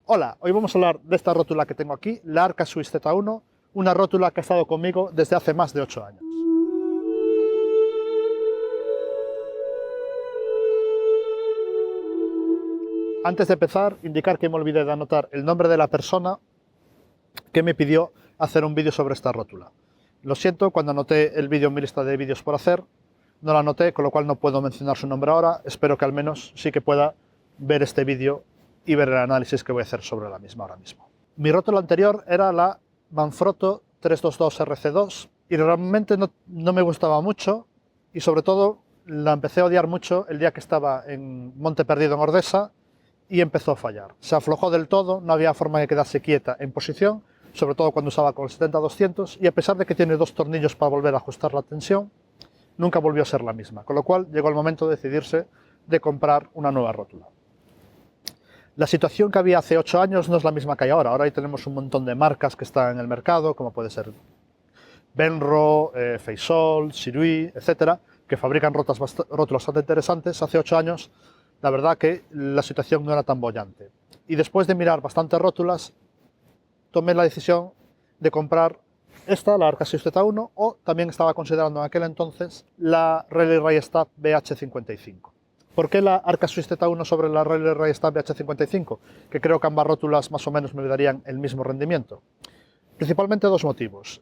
Hola, hoy vamos a hablar de esta rótula que tengo aquí, la Arca Swiss Z1, una rótula que ha estado conmigo desde hace más de 8 años. Antes de empezar, indicar que me olvidé de anotar el nombre de la persona que me pidió hacer un vídeo sobre esta rótula. Lo siento, cuando anoté el vídeo en mi lista de vídeos por hacer, no lo anoté, con lo cual no puedo mencionar su nombre ahora. Espero que al menos sí que pueda ver este vídeo y ver el análisis que voy a hacer sobre la misma ahora mismo. Mi rótula anterior era la Manfrotto 322 RC2 y realmente no me gustaba mucho, y sobre todo la empecé a odiar mucho el día que estaba en Monte Perdido en Ordesa y empezó a fallar. Se aflojó del todo, no había forma de quedarse quieta en posición, sobre todo cuando usaba con el 70-200, y a pesar de que tiene 2 tornillos para volver a ajustar la tensión, nunca volvió a ser la misma, con lo cual llegó el momento de decidirse de comprar una nueva rótula. La situación que había hace 8 años no es la misma que hay ahora. Ahora ahí tenemos un montón de marcas que están en el mercado, como puede ser Benro, Feisol, Sirui, etcétera, que fabrican rótulas bastante interesantes. Hace 8 años, la verdad que la situación no era tan bollante. Y después de mirar bastantes rótulas, tomé la decisión de comprar esta, la Arca Swiss Z1, o también estaba considerando en aquel entonces la Rally Race Stab BH55. ¿Por qué la Arca Swiss Z1 sobre la Rally Race Stab BH55? Que creo que ambas rótulas más o menos me darían el mismo rendimiento. Principalmente 2 motivos.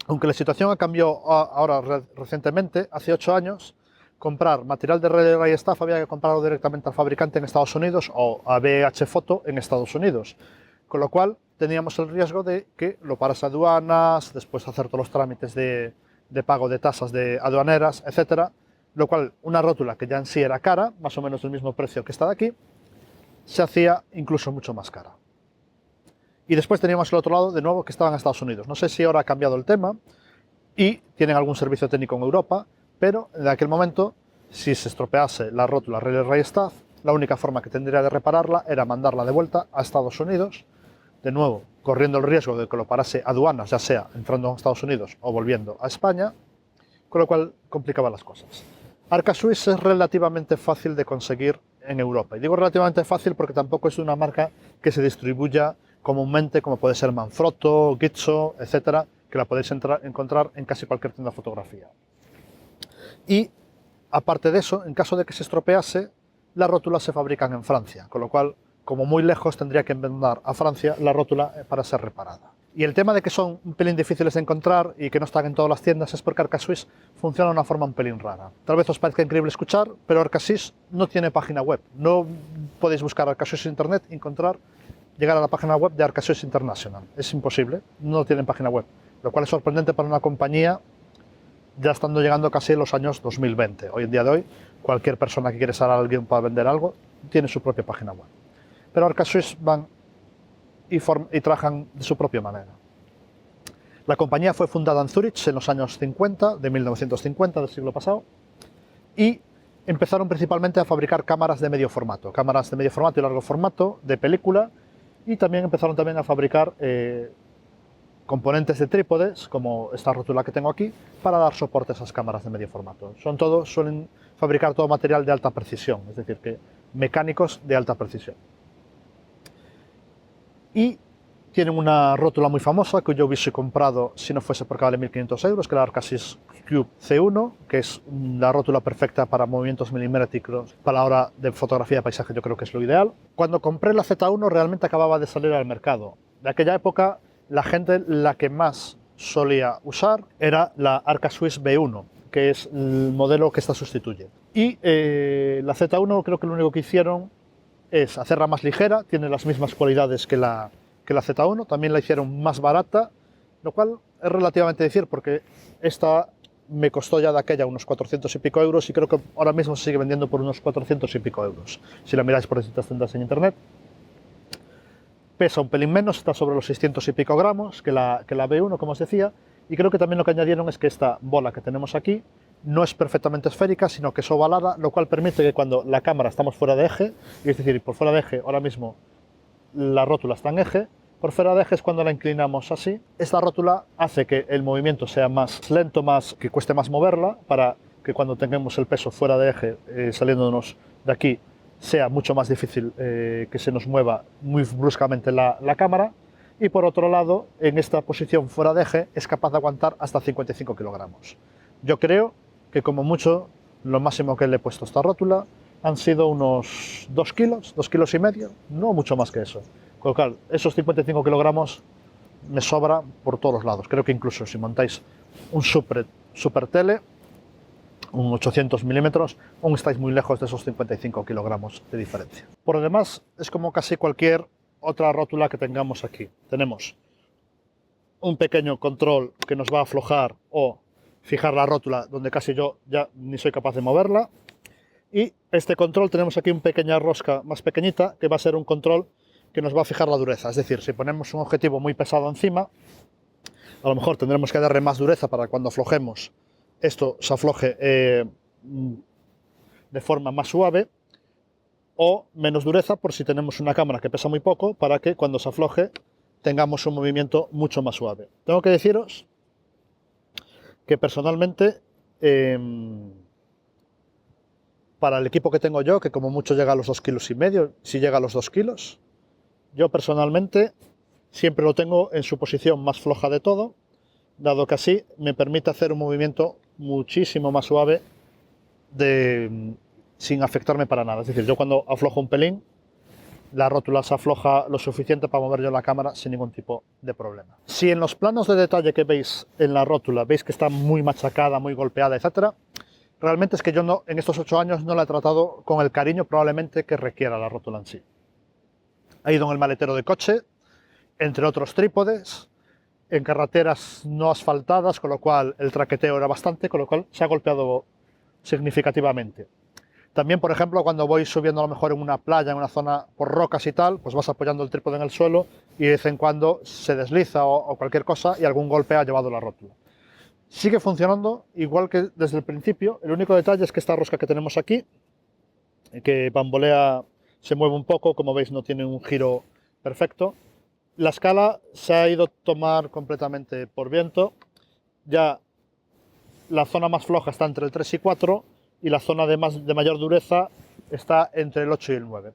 Aunque la situación ha cambiado ahora recientemente, hace 8 años, comprar material de Rally Race Stab había que comprarlo directamente al fabricante en Estados Unidos o a BH Photo en Estados Unidos. Con lo cual teníamos el riesgo de que lo paras a aduanas, después hacer todos los trámites de pago de tasas de aduaneras, etcétera. Lo cual, una rótula que ya en sí era cara, más o menos del mismo precio que esta de aquí, se hacía incluso mucho más cara. Y después teníamos el otro lado, de nuevo, que estaba en Estados Unidos. No sé si ahora ha cambiado el tema y tienen algún servicio técnico en Europa, pero en aquel momento, si se estropease la rótula Rally Race Stab, la única forma que tendría de repararla era mandarla de vuelta a Estados Unidos, de nuevo, corriendo el riesgo de que lo parase aduanas, ya sea entrando a Estados Unidos o volviendo a España, con lo cual complicaba las cosas. Arca Swiss es relativamente fácil de conseguir en Europa. Y digo relativamente fácil porque tampoco es una marca que se distribuya comúnmente, como puede ser Manfrotto, Gitzo, etcétera, que la podéis encontrar en casi cualquier tienda de fotografía. Y aparte de eso, en caso de que se estropease, las rótulas se fabrican en Francia, con lo cual, como muy lejos, tendría que mandar a Francia la rótula para ser reparada. Y el tema de que son un pelín difíciles de encontrar y que no están en todas las tiendas es porque Arca Swiss funciona de una forma un pelín rara. Tal vez os parezca increíble escuchar, pero Arca Swiss no tiene página web. No podéis buscar Arca Swiss en internet y llegar a la página web de Arca Swiss International. Es imposible, no tienen página web. Lo cual es sorprendente para una compañía ya estando llegando casi los años 2020. Hoy en día de hoy, cualquier persona que quiere ser alguien para vender algo tiene su propia página web. Pero Arca Swiss van y trabajan de su propia manera. La compañía fue fundada en Zurich en los años 50, de 1950 del siglo pasado, y empezaron principalmente a fabricar cámaras de medio formato y largo formato, de película, y también empezaron a fabricar componentes de trípodes, como esta rótula que tengo aquí, para dar soporte a esas cámaras de medio formato. Suelen fabricar todo material de alta precisión, es decir, que mecánicos de alta precisión. Y tienen una rótula muy famosa que yo hubiese comprado si no fuese porque vale 1.500 euros, que es la Arca Swiss Cube C1, que es la rótula perfecta para movimientos milimétricos para la hora de fotografía de paisaje. Yo creo que es lo ideal. Cuando compré la Z1 realmente acababa de salir al mercado. De aquella época, la gente la que más solía usar era la Arca Swiss B1, que es el modelo que esta sustituye. Y la Z1 creo que lo único que hicieron es hacerla más ligera, tiene las mismas cualidades que la Z1, también la hicieron más barata, lo cual es relativamente decir, porque esta me costó ya de aquella unos 400 y pico euros y creo que ahora mismo se sigue vendiendo por unos 400 y pico euros, si la miráis por distintas tiendas en internet. Pesa un pelín menos, está sobre los 600 y pico gramos que la B1, como os decía, y creo que también lo que añadieron es que esta bola que tenemos aquí no es perfectamente esférica, sino que es ovalada, lo cual permite que cuando la cámara estamos fuera de eje, es decir, por fuera de eje, ahora mismo la rótula está en eje, por fuera de eje es cuando la inclinamos así. Esta rótula hace que el movimiento sea más lento, que cueste más moverla, para que cuando tengamos el peso fuera de eje, saliéndonos de aquí, sea mucho más difícil que se nos mueva muy bruscamente la cámara, y por otro lado, en esta posición fuera de eje es capaz de aguantar hasta 55 kilogramos. Yo creo que como mucho, lo máximo que le he puesto a esta rótula han sido unos 2 kilos, 2 kilos y medio, no mucho más que eso. Con lo cual, esos 55 kilogramos me sobra por todos los lados. Creo que incluso si montáis un super tele, un 800 milímetros, aún estáis muy lejos de esos 55 kilogramos de diferencia. Por lo demás, es como casi cualquier otra rótula que tengamos aquí. Tenemos un pequeño control que nos va a aflojar o fijar la rótula, donde casi yo ya ni soy capaz de moverla. Y este control, tenemos aquí una pequeña rosca más pequeñita, que va a ser un control que nos va a fijar la dureza. Es decir, si ponemos un objetivo muy pesado encima, a lo mejor tendremos que darle más dureza para cuando aflojemos, esto se afloje de forma más suave, o menos dureza por si tenemos una cámara que pesa muy poco, para que cuando se afloje tengamos un movimiento mucho más suave. Tengo que deciros que personalmente, para el equipo que tengo yo, que como mucho llega a los 2,5 kilos, si llega a los 2 kilos, yo personalmente siempre lo tengo en su posición más floja de todo, dado que así me permite hacer un movimiento muchísimo más suave sin afectarme para nada. Es decir, yo cuando aflojo un pelín, la rótula se afloja lo suficiente para mover yo la cámara sin ningún tipo de problema. Si en los planos de detalle que veis en la rótula veis que está muy machacada, muy golpeada, etc., realmente es que yo no, en estos 8 años no la he tratado con el cariño probablemente que requiera la rótula en sí. Ha ido en el maletero de coche, entre otros trípodes, en carreteras no asfaltadas, con lo cual el traqueteo era bastante, con lo cual se ha golpeado significativamente. También, por ejemplo, cuando voy subiendo a lo mejor en una playa, en una zona por rocas y tal, pues vas apoyando el trípode en el suelo y de vez en cuando se desliza o cualquier cosa y algún golpe ha llevado la rótula. Sigue funcionando igual que desde el principio. El único detalle es que esta rosca que tenemos aquí, que bambolea, se mueve un poco, como veis no tiene un giro perfecto. La escala se ha ido a tomar completamente por viento. Ya la zona más floja está entre el 3 y 4 y la zona de mayor dureza está entre el 8 y el 9.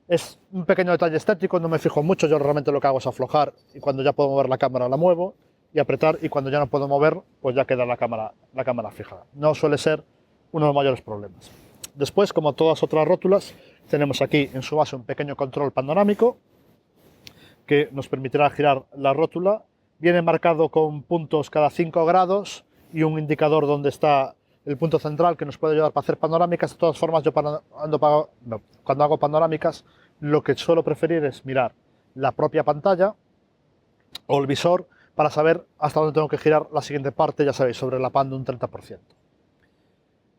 Es un pequeño detalle estético, no me fijo mucho, yo realmente lo que hago es aflojar y cuando ya puedo mover la cámara la muevo y apretar, y cuando ya no puedo mover pues ya queda la cámara fija. No suele ser uno de los mayores problemas. Después, como todas otras rótulas, tenemos aquí en su base un pequeño control panorámico que nos permitirá girar la rótula. Viene marcado con puntos cada 5 grados y un indicador donde está el punto central que nos puede ayudar para hacer panorámicas. De todas formas, yo cuando hago panorámicas, lo que suelo preferir es mirar la propia pantalla o el visor para saber hasta dónde tengo que girar la siguiente parte, ya sabéis, sobre la pan de un 30%.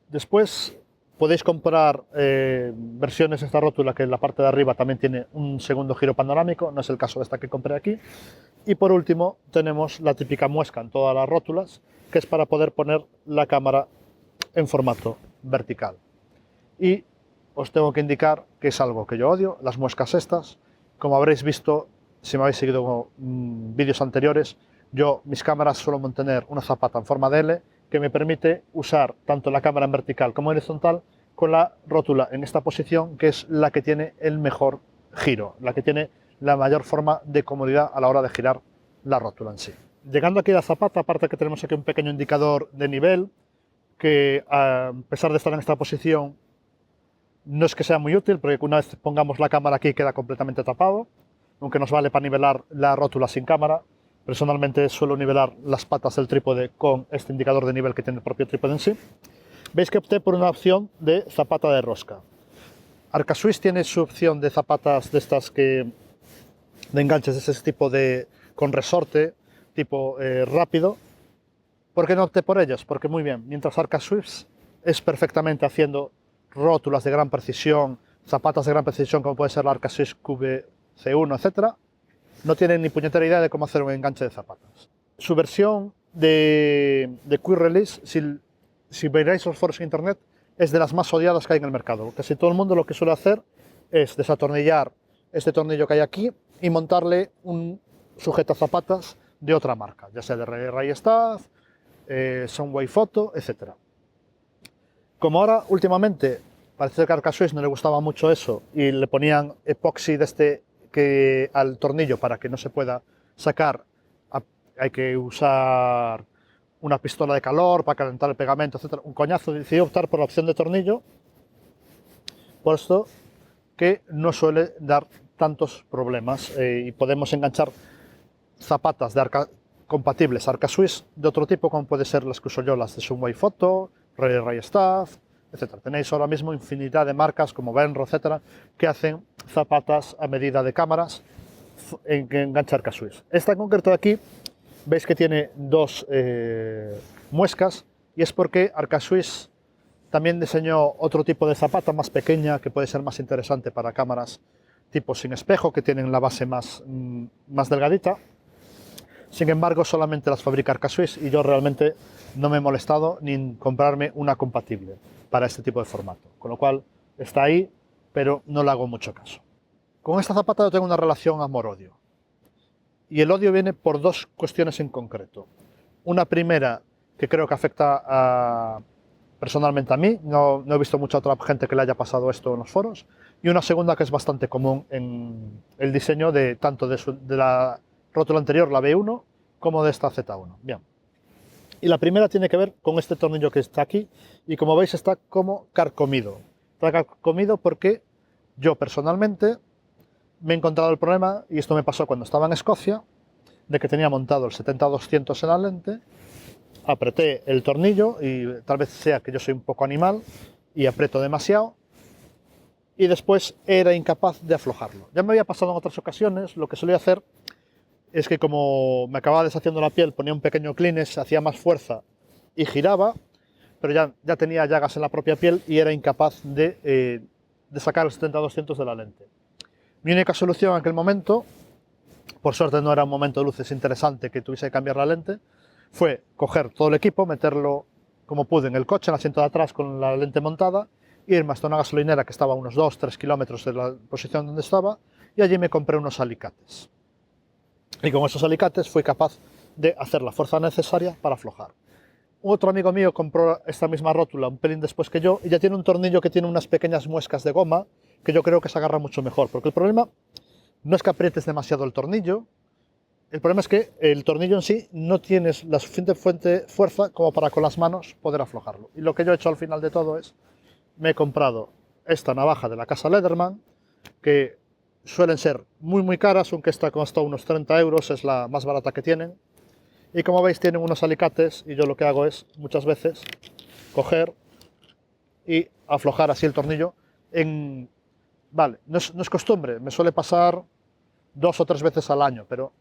Después podéis comprar versiones de esta rótula que en la parte de arriba también tiene un segundo giro panorámico, no es el caso de esta que compré aquí. Y por último tenemos la típica muesca en todas las rótulas, que es para poder poner la cámara en formato vertical. Y os tengo que indicar que es algo que yo odio, las muescas estas. Como habréis visto, si me habéis seguido vídeos anteriores, mis cámaras suelo mantener una zapata en forma de L que me permite usar tanto la cámara en vertical como en horizontal con la rótula en esta posición, que es la que tiene el mejor giro, la que tiene la mayor forma de comodidad a la hora de girar la rótula en sí. Llegando aquí a la zapata, aparte que tenemos aquí un pequeño indicador de nivel, que a pesar de estar en esta posición no es que sea muy útil, porque una vez pongamos la cámara aquí queda completamente tapado, aunque nos vale para nivelar la rótula sin cámara. Personalmente suelo nivelar las patas del trípode con este indicador de nivel que tiene el propio trípode en sí. Veis que opté por una opción de zapata de rosca. Arca Swiss tiene su opción de zapatas de estas de enganches de ese tipo con resorte, tipo rápido. ¿Por qué no opté por ellas? Porque muy bien, mientras Arca Swiss es perfectamente haciendo rótulas de gran precisión, zapatas de gran precisión como puede ser la Arca Swiss QB-C1, etc., no tienen ni puñetera idea de cómo hacer un enganche de zapatas. Su versión de Quick Release, si veréis los foros en internet, es de las más odiadas que hay en el mercado. Casi todo el mundo lo que suele hacer es desatornillar este tornillo que hay aquí y montarle un sujetazapatas de otra marca, ya sea de Ray Staff, Sunway Photo, etc. Como ahora últimamente Parece ser que a Arcaswitch no le gustaba mucho eso y le ponían epoxi de este que al tornillo para que no se pueda sacar. Hay que usar una pistola de calor para calentar el pegamento, etc. Un coñazo. Decidió optar por la opción de tornillo, puesto que no suele dar tantos problemas y podemos enganchar zapatas compatibles a Arcaswitch de otro tipo, como puede ser las que uso yo, las de Sunway Photo, Ray Staff, etc. Tenéis ahora mismo infinidad de marcas como Benro, etc., que hacen zapatas a medida de cámaras en que engancha Arcaswitch. Esta en concreto de aquí, veis que tiene dos muescas, y es porque Arcaswitch también diseñó otro tipo de zapata más pequeña que puede ser más interesante para cámaras tipo sin espejo, que tienen la base más delgadita. Sin embargo, solamente las fabrica Arcaswitch y yo realmente no me he molestado ni en comprarme una compatible para este tipo de formato. Con lo cual está ahí, pero no le hago mucho caso. Con esta zapata yo tengo una relación amor-odio. Y el odio viene por dos cuestiones en concreto. Una primera que creo que afecta personalmente a mí, no he visto mucha otra gente que le haya pasado esto en los foros. Y una segunda que es bastante común en el diseño de tanto de la rótula anterior, la B1, como de esta Z1. Bien. Y la primera tiene que ver con este tornillo que está aquí, y como veis está como carcomido. Está carcomido porque yo personalmente me he encontrado el problema, y esto me pasó cuando estaba en Escocia, de que tenía montado el 70-200 en la lente, apreté el tornillo, y tal vez sea que yo soy un poco animal, y aprieto demasiado, y después era incapaz de aflojarlo. Ya me había pasado en otras ocasiones. Lo que solía hacer es que, como me acababa deshaciendo la piel, ponía un pequeño Kleenex, hacía más fuerza y giraba, pero ya tenía llagas en la propia piel y era incapaz de sacar el 70-200 de la lente. Mi única solución en aquel momento, por suerte no era un momento de luces interesante que tuviese que cambiar la lente, fue coger todo el equipo, meterlo como pude en el coche, en el asiento de atrás con la lente montada, irme hasta una gasolinera que estaba a unos 2-3 kilómetros de la posición donde estaba, y allí me compré unos alicates. Y con esos alicates fui capaz de hacer la fuerza necesaria para aflojar. Otro amigo mío compró esta misma rótula un pelín después que yo, y ya tiene un tornillo que tiene unas pequeñas muescas de goma que yo creo que se agarra mucho mejor, porque el problema no es que aprietes demasiado el tornillo, el problema es que el tornillo en sí no tienes la suficiente fuerza como para con las manos poder aflojarlo. Y lo que yo he hecho al final de todo es, me he comprado esta navaja de la casa Lederman, que suelen ser muy caras, aunque esta costó unos 30 euros, es la más barata que tienen. Y como veis tienen unos alicates, y yo lo que hago es muchas veces coger y aflojar así el tornillo. Vale, no es costumbre, me suele pasar 2 o 3 veces al año, pero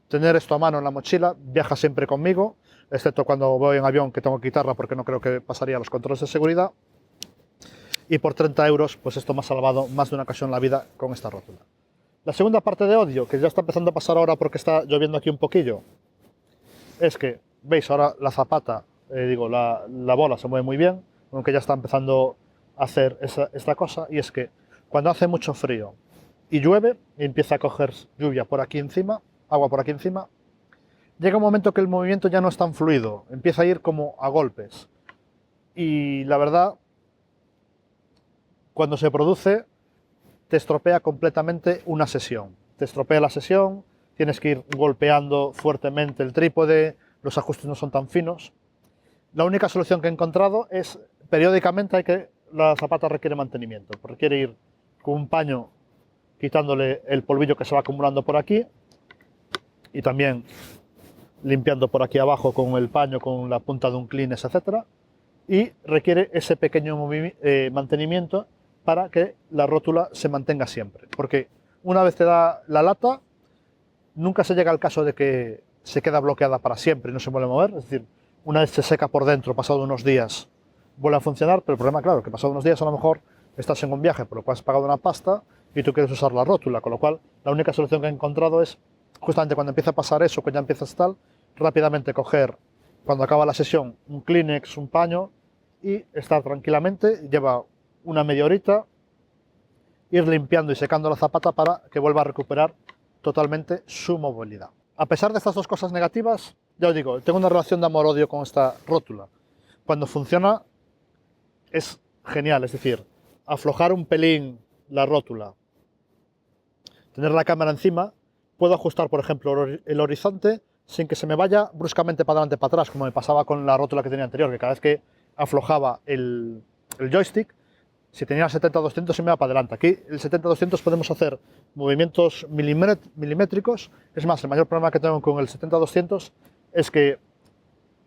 tener esto a mano en la mochila viaja siempre conmigo, excepto cuando voy en avión, que tengo que quitarla porque no creo que pasaría los controles de seguridad. Y por 30 euros, pues esto me ha salvado más de una ocasión la vida con esta rótula. La segunda parte de odio, que ya está empezando a pasar ahora porque está lloviendo aquí un poquillo, es que, veis, ahora la zapata, la bola se mueve muy bien, aunque ya está empezando a hacer esta cosa, y es que cuando hace mucho frío y llueve, y empieza a coger lluvia por aquí encima, agua por aquí encima, llega un momento que el movimiento ya no es tan fluido, empieza a ir como a golpes. Y la verdad, cuando se produce, te estropea completamente una sesión. Te estropea la sesión, tienes que ir golpeando fuertemente el trípode, los ajustes no son tan finos. La única solución que he encontrado es, periódicamente la zapata requiere mantenimiento. Requiere ir con un paño quitándole el polvillo que se va acumulando por aquí, y también limpiando por aquí abajo con el paño, con la punta de un Kleenex, etc. Y requiere ese pequeño mantenimiento para que la rótula se mantenga siempre. Porque una vez te da la lata, nunca se llega al caso de que se queda bloqueada para siempre y no se vuelve a mover. Es decir, una vez se seca por dentro, pasado unos días, vuelve a funcionar, pero el problema, claro, que pasado unos días a lo mejor estás en un viaje por lo cual has pagado una pasta y tú quieres usar la rótula, con lo cual la única solución que he encontrado es, justamente cuando empieza a pasar eso, que ya empiezas tal, rápidamente coger, cuando acaba la sesión, un Kleenex, un paño, y estar tranquilamente, lleva una media horita, ir limpiando y secando la zapata para que vuelva a recuperar totalmente su movilidad. A pesar de estas dos cosas negativas, ya os digo, tengo una relación de amor-odio con esta rótula. Cuando funciona es genial, es decir, aflojar un pelín la rótula, tener la cámara encima, puedo ajustar, por ejemplo, el horizonte sin que se me vaya bruscamente para adelante, para atrás, como me pasaba con la rótula que tenía anterior, que cada vez que aflojaba el joystick, si tenía el 70-200 se me va para adelante. Aquí el 70-200 podemos hacer movimientos milimétricos. Es más, el mayor problema que tengo con el 70-200 es que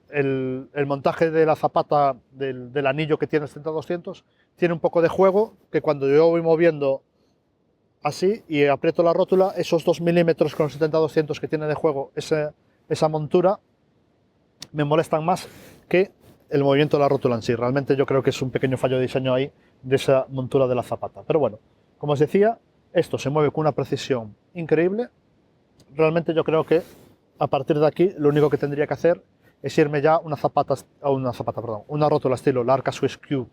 el montaje de la zapata del anillo que tiene el 70-200 tiene un poco de juego, que cuando yo voy moviendo así y aprieto la rótula, esos 2 milímetros con el 70-200 que tiene de juego esa montura me molestan más que el movimiento de la rótula en sí. Realmente yo creo que es un pequeño fallo de diseño ahí de esa montura de la zapata. Pero bueno, como os decía, esto se mueve con una precisión increíble. Realmente yo creo que a partir de aquí lo único que tendría que hacer es irme ya una rótula estilo la Arca Swiss Q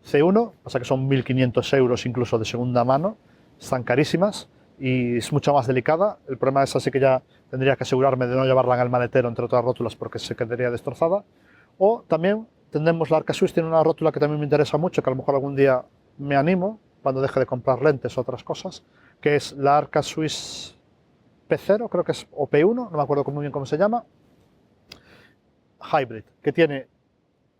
C1, pasa que son 1.500 euros incluso de segunda mano, están carísimas y es mucho más delicada. El problema es así que ya tendría que asegurarme de no llevarla en el maletero entre otras rótulas porque se quedaría destrozada. O también tenemos la Arca Swiss, tiene una rótula que también me interesa mucho, que a lo mejor algún día me animo cuando deje de comprar lentes o otras cosas, que es la Arca Swiss P0, creo que es, o P1, no me acuerdo muy bien cómo se llama, Hybrid, que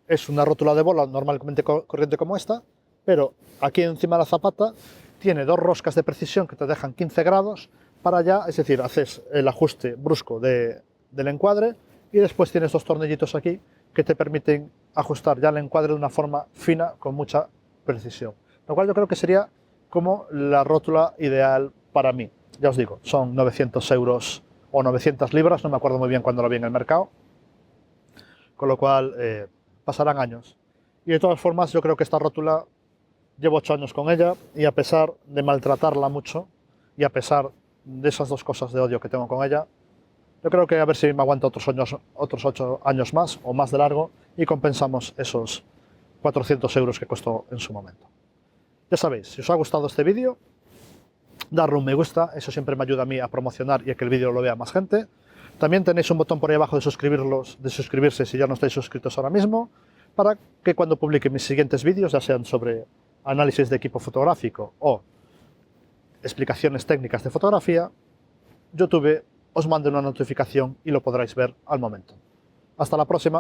es una rótula de bola normalmente corriente como esta, pero aquí encima de la zapata tiene 2 roscas de precisión que te dejan 15 grados para allá, es decir, haces el ajuste brusco del encuadre y después tienes 2 tornillitos aquí que te permiten ajustar ya el encuadre de una forma fina con mucha precisión. Lo cual yo creo que sería como la rótula ideal para mí. Ya os digo, son 900 euros o 900 libras, no me acuerdo muy bien cuándo lo vi en el mercado, con lo cual pasarán años. Y de todas formas yo creo que esta rótula llevo 8 años con ella y a pesar de maltratarla mucho y a pesar de esas 2 cosas de odio que tengo con ella, yo creo que a ver si me aguanta otros 8 años más o más de largo y compensamos esos 400 euros que costó en su momento. Ya sabéis, si os ha gustado este vídeo, darle un me gusta, eso siempre me ayuda a mí a promocionar y a que el vídeo lo vea más gente. También tenéis un botón por ahí abajo de suscribirse si ya no estáis suscritos ahora mismo, para que cuando publique mis siguientes vídeos, ya sean sobre análisis de equipo fotográfico o explicaciones técnicas de fotografía, YouTube os mande una notificación y lo podráis ver al momento. Hasta la próxima.